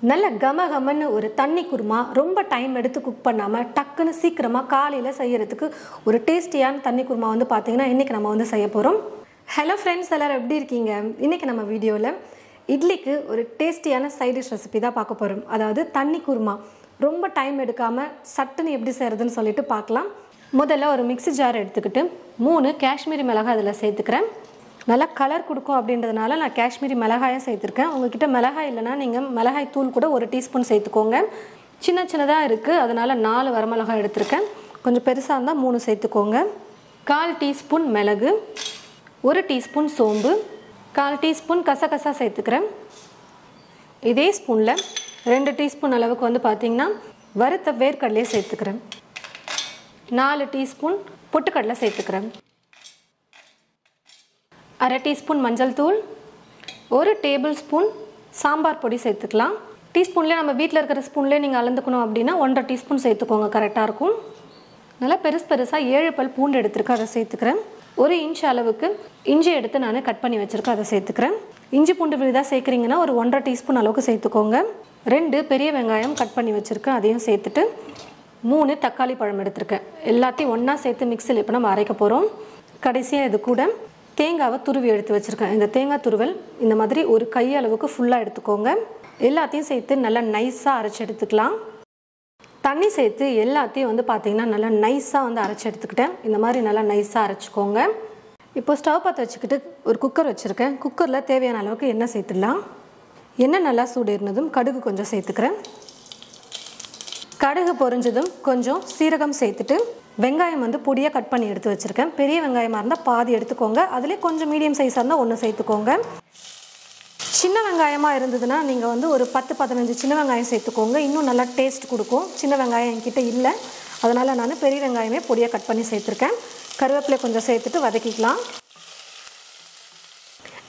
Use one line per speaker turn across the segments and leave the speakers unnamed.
நல்ல கமகமன்னு ஒரு தண்ணி குருமா ரொம்ப டைம் எடுத்து குக் பண்ணாமல் டக்குன்னு சீக்கிரமாக காலையில் செய்கிறதுக்கு ஒரு டேஸ்டியான தண்ணி குருமா வந்து பார்த்திங்கன்னா இன்றைக்கி நம்ம வந்து செய்ய போகிறோம். ஹலோ ஃப்ரெண்ட்ஸ், எல்லோரும் எப்படி இருக்கீங்க? இன்றைக்கி நம்ம வீடியோவில் இட்லிக்கு ஒரு டேஸ்டியான சைட் டிஷ் ரெசிபி தான் பார்க்க போகிறோம். அதாவது தண்ணி குருமா ரொம்ப டைம் எடுக்காமல் சட்டுன்னு எப்படி செய்கிறதுன்னு சொல்லிட்டு பார்க்கலாம். முதல்ல ஒரு மிக்ஸி ஜார் எடுத்துக்கிட்டு 3 காஷ்மீரி மிளகாய் அதில் சேர்த்துக்கிறேன். நல்லா கலர் கொடுக்கும் அப்படின்றதுனால நான் காஷ்மீரி மிளகாயை சேர்த்துருக்கேன். உங்கள்கிட்ட மிளகாய் இல்லைனா நீங்கள் மிளகாய் தூள் கூட 1 டீஸ்பூன் சேர்த்துக்கோங்க. சின்ன சின்னதாக இருக்குது, அதனால் 4 வரமிளகாய் எடுத்திருக்கேன். கொஞ்சம் பெருசாக இருந்தால் 3 சேர்த்துக்கோங்க. 1/4 டீஸ்பூன் மிளகு, 1 டீஸ்பூன் சோம்பு, 1/4 டீஸ்பூன் கசகசா சேர்த்துக்கிறேன். இதே ஸ்பூனில் 2 டீஸ்பூன் அளவுக்கு வந்து பார்த்திங்கன்னா வறுத்த வேர்க்கடலையை சேர்த்துக்கிறேன். 4 டீஸ்பூன் பொட்டுக்கடலை சேர்த்துக்கிறேன். 1/2 டீஸ்பூன் மஞ்சள் தூள், 1 டேபிள் ஸ்பூன் சாம்பார் பொடி சேர்த்துக்கலாம். டீஸ்பூன்லேயே நம்ம வீட்டில் இருக்கிற ஸ்பூன்லேயே நீங்கள் அளந்துக்கணும் அப்படின்னா 1/2 டீஸ்பூன் சேர்த்துக்கோங்க, கரெக்டாக இருக்கும். நல்லா பெருசாக 7 பல் பூண்டு எடுத்துருக்கேன், அதை சேர்த்துக்கிறேன். 1 இன்ச் அளவுக்கு இஞ்சி எடுத்து நான் கட் பண்ணி வச்சுருக்கேன், அதை சேர்த்துக்கிறேன். இஞ்சி பூண்டு விழுதாக சேர்க்குறீங்கன்னா ஒரு 1/2 டீஸ்பூன் அளவுக்கு சேர்த்துக்கோங்க. 2 பெரிய வெங்காயம் கட் பண்ணி வச்சுருக்கேன், அதையும் சேர்த்துட்டு 3 தக்காளி பழம் எடுத்துருக்கேன். எல்லாத்தையும் ஒன்றா சேர்த்து மிக்சியில் இப்போ நம்ம அரைக்க போகிறோம். கடைசியாக இது கூட தேங்காவை துருவி எடுத்து வச்சுருக்கேன். இந்த தேங்காய் துருவல் இந்த மாதிரி ஒரு கை அளவுக்கு ஃபுல்லாக எடுத்துக்கோங்க. எல்லாத்தையும் சேர்த்து நல்லா நைஸாக அரைச்சி எடுத்துக்கலாம். தண்ணி சேர்த்து எல்லாத்தையும் வந்து பார்த்திங்கன்னா நல்லா நைஸாக வந்து அரைச்சி எடுத்துக்கிட்டேன். இந்த மாதிரி நல்லா நைஸாக அரைச்சிக்கோங்க. இப்போ ஸ்டவ் பற்ற வச்சுக்கிட்டு ஒரு குக்கர் வச்சுருக்கேன். குக்கரில் தேவையான அளவுக்கு எண்ணெய் சேர்த்துடலாம். எண்ணெய் நல்லா சூடேறினதும் கடுகு கொஞ்சம் சேர்த்துக்கிறேன். கடுகு பொரிஞ்சதும் கொஞ்சம் சீரகம் சேர்த்துட்டு வெங்காயம் வந்து பொடியாக கட் பண்ணி எடுத்து வச்சுருக்கேன். பெரிய வெங்காயமாக இருந்தால் பாதி எடுத்துக்கோங்க, அதிலே கொஞ்சம் மீடியம் சைஸாக இருந்தால் 1 சேர்த்துக்கோங்க. சின்ன வெங்காயமாக இருந்ததுன்னா நீங்கள் வந்து ஒரு 10-15 சின்ன வெங்காயம் சேர்த்துக்கோங்க, இன்னும் நல்லா டேஸ்ட் கொடுக்கும். சின்ன வெங்காயம் என்கிட்ட இல்லை, அதனால் நான் பெரிய வெங்காயமே பொடியாக கட் பண்ணி சேர்த்துருக்கேன். கருவேப்பிலை கொஞ்சம் சேர்த்துட்டு வதக்கிக்கலாம்.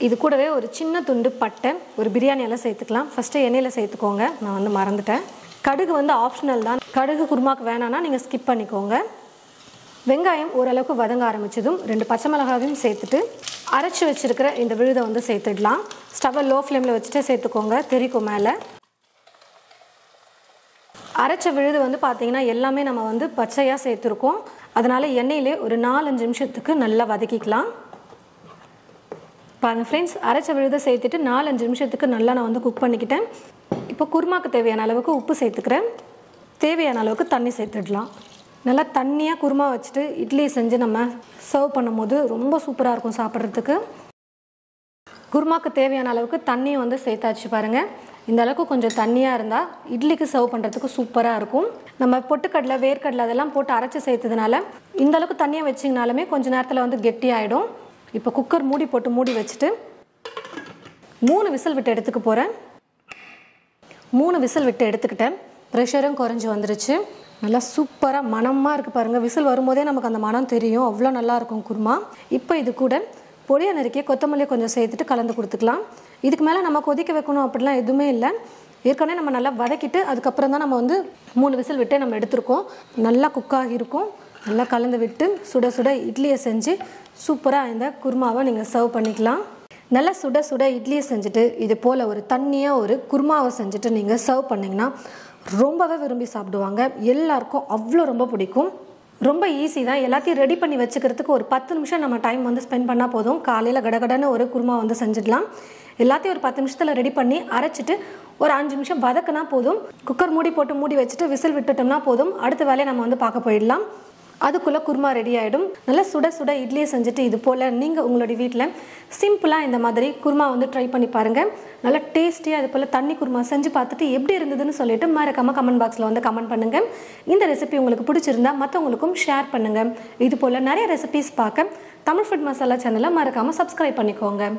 இது கூடவே ஒரு சின்ன துண்டு பட்டை, ஒரு பிரியாணி எல்லாம் சேர்த்துக்கலாம். ஃபஸ்ட்டு எண்ணெயில் சேர்த்துக்கோங்க, நான் வந்து மறந்துட்டேன். கடுகு வந்து ஆப்ஷனல் தான், கடுகு குருமாக்கு வேணான்னா நீங்கள் ஸ்கிப் பண்ணிக்கோங்க. வெங்காயம் ஓரளவுக்கு வதங்க ஆரம்பித்ததும் 2 பச்சை மிளகாவையும் சேர்த்துட்டு அரைச்சி வச்சுருக்கிற இந்த விழுதை வந்து சேர்த்துடலாம். ஸ்டவ்வை லோ ஃப்ளேமில் வச்சுட்டு சேர்த்துக்கோங்க, தெரிக்கும் மேலே. அரைச்ச விழுது வந்து பார்த்திங்கன்னா எல்லாமே நம்ம வந்து பச்சையாக சேர்த்துருக்கோம், அதனால் எண்ணெயிலே ஒரு 4-5 நிமிஷத்துக்கு நல்லா வதக்கிக்கலாம். பாருங்கள் ஃப்ரெண்ட்ஸ், அரைச்ச விழுதை சேர்த்துட்டு 4-5 நிமிஷத்துக்கு நல்லா நான் வந்து குக் பண்ணிக்கிட்டேன். இப்போ குருமாக்கு தேவையான அளவுக்கு உப்பு சேர்த்துக்கிறேன். தேவையான அளவுக்கு தண்ணி சேர்த்துடலாம். நல்லா தண்ணியாக குருமா வச்சுட்டு இட்லி செஞ்சு நம்ம சர்வ் பண்ணும் போது ரொம்ப சூப்பராக இருக்கும் சாப்பிட்றதுக்கு. குருமாக்கு தேவையான அளவுக்கு தண்ணியை வந்து சேர்த்தாச்சு பாருங்கள். இந்த அளவுக்கு கொஞ்சம் தண்ணியாக இருந்தால் இட்லிக்கு சர்வ் பண்ணுறதுக்கு சூப்பராக இருக்கும். நம்ம பொட்டுக்கடலை வேர்க்கடலை அதெல்லாம் போட்டு அரைச்சி சேர்த்ததுனால இந்த அளவுக்கு தண்ணியாக வச்சிங்கனாலுமே கொஞ்சம் நேரத்தில் வந்து கெட்டியாகிடும். இப்போ குக்கர் மூடி வச்சுட்டு 3 விசில் விட்டு எடுத்துக்க போகிறேன். 3 விசில் விட்டு எடுத்துக்கிட்டேன். ப்ரெஷரும் குறைஞ்சி வந்துருச்சு. நல்லா சூப்பராக மணமாக இருக்குது பாருங்கள். விசில் வரும்போதே நமக்கு அந்த மனம் தெரியும், அவ்வளோ நல்லாயிருக்கும் குருமா. இப்போ இது கூட பொடியை நறுக்கிய கொத்தமல்லி கொஞ்சம் சேர்த்துட்டு கலந்து கொடுத்துக்கலாம். இதுக்கு மேலே நம்ம கொதிக்க வைக்கணும் அப்படிலாம் எதுவுமே இல்லை. ஏற்கனவே நம்ம நல்லா வதக்கிட்டு அதுக்கப்புறம் தான் நம்ம வந்து 3 விசில் விட்டு நம்ம எடுத்துருக்கோம். நல்லா குக்காகி இருக்கும். நல்லா கலந்து விட்டு சுட சுட இட்லியை செஞ்சு சூப்பராக இந்த குருமாவை நீங்கள் சர்வ் பண்ணிக்கலாம். நல்லா சுட சுட இட்லியை செஞ்சுட்டு இது போல் ஒரு தண்ணியாக ஒரு குருமாவை செஞ்சுட்டு நீங்கள் சர்வ் பண்ணிங்கன்னா ரொம்பவே விரும்பி சாப்பிடுவாங்க. எல்லாருக்கும் அவ்வளோ ரொம்ப பிடிக்கும். ரொம்ப ஈஸி தான். எல்லாத்தையும் ரெடி பண்ணி வச்சுக்கிறதுக்கு ஒரு 10 நிமிஷம் நம்ம டைம் வந்து ஸ்பெண்ட் பண்ணால் போதும். காலையில் கடகடன்னு ஒரு குருமா வந்து செஞ்சிடலாம். எல்லாத்தையும் ஒரு 10 நிமிஷத்தில் ரெடி பண்ணி அரைச்சிட்டு ஒரு 5 நிமிஷம் வதக்கினா போதும். குக்கர் மூடி வச்சுட்டு விசில் விட்டுட்டோம்னா போதும். அடுத்த வேலையை நம்ம வந்து பார்க்க போயிடலாம். அதுக்குள்ளே குருமா ரெடி ஆகிடும். நல்லா சுட சுட இட்லியை செஞ்சுட்டு இது போல் நீங்கள் உங்களுடைய வீட்டில் சிம்பிளாக இந்த மாதிரி குருமா வந்து ட்ரை பண்ணி பாருங்கள். நல்லா டேஸ்டியாக இது போல் தண்ணி குருமா செஞ்சு பார்த்துட்டு எப்படி இருந்ததுன்னு சொல்லிட்டு மறக்காமல் கமெண்ட் பாக்ஸில் வந்து கமெண்ட் பண்ணுங்கள். இந்த ரெசிபி உங்களுக்கு பிடிச்சிருந்தா மற்றவங்களுக்கும் ஷேர் பண்ணுங்கள். இது போல் நிறைய ரெசிபிஸ் பார்க்க தமிழ் ஃபுட் மசாலா சேனலை மறக்காமல் சப்ஸ்கிரைப் பண்ணிக்கோங்க.